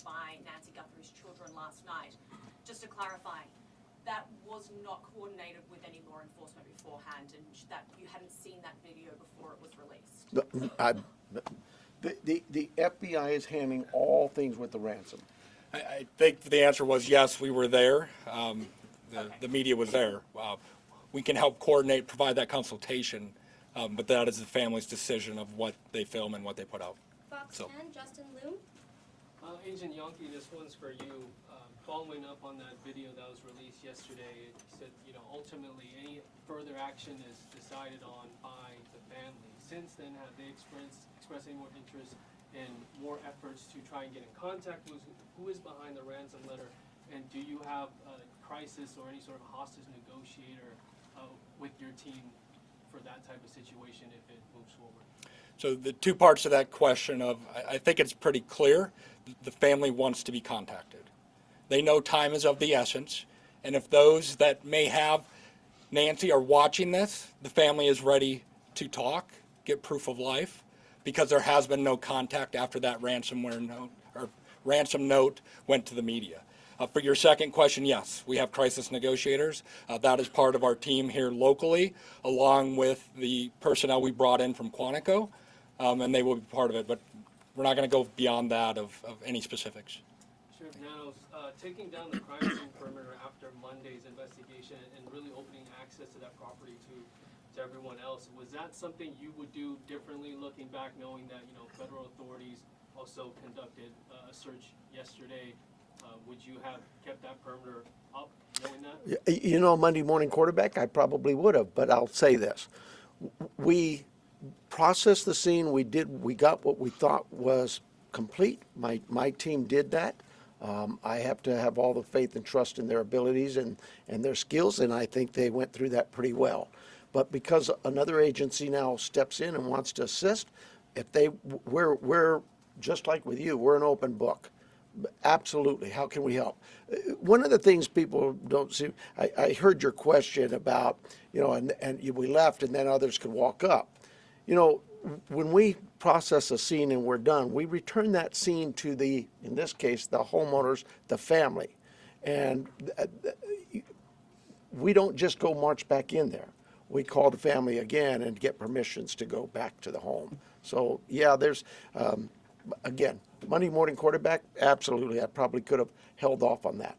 by Nancy Guthrie's children last night. Just to clarify, that was not coordinated with any law enforcement beforehand, and that you hadn't seen that video before it was released? The FBI is handling all things with the ransom. I think the answer was yes, we were there. The media was there. We can help coordinate, provide that consultation, but that is the family's decision of what they film and what they put out. Fox 10, Justin Loom. Agent Yonke, this one's for you. Following up on that video that was released yesterday, it said, ultimately any further action is decided on by the family. Since then, have they expressed any more interest in more efforts to try and get in contact with who is behind the ransom letter? And do you have a crisis or any sort of hostage negotiator with your team for that type of situation if it moves forward? So the two parts of that question I think it's pretty clear. The family wants to be contacted. They know time is of the essence. And if those that may have Nancy are watching this, the family is ready to talk, get proof of life, because there has been no contact after that ransomware note or ransom note went to the media. For your second question, yes, we have crisis negotiators. That is part of our team here locally, along with the personnel we brought in from Quantico, and they will be part of it. But we're not going to go beyond that of any specifics. Sheriff Nanos, taking down the crime scene perimeter after Monday's investigation and really opening access to that property to everyone else, was that something you would do differently looking back, knowing that federal authorities also conducted a search yesterday? Would you have kept that perimeter up, knowing that? Monday morning quarterback, I probably would have, but I'll say this. We processed the scene. We got what we thought was complete. My team did that. I have to have all the faith and trust in their abilities and their skills, and I think they went through that pretty well. But because another agency now steps in and wants to assist, we're just like with you, we're an open book. Absolutely. How can we help? One of the things people don't see, I heard your question about, and we left and then others could walk up. When we process a scene and we're done, we return that scene to in this case, the homeowners, the family. And we don't just go march back in there. We call the family again and get permissions to go back to the home. So yeah, there's, again, Monday morning quarterback, absolutely. I probably could have held off on that.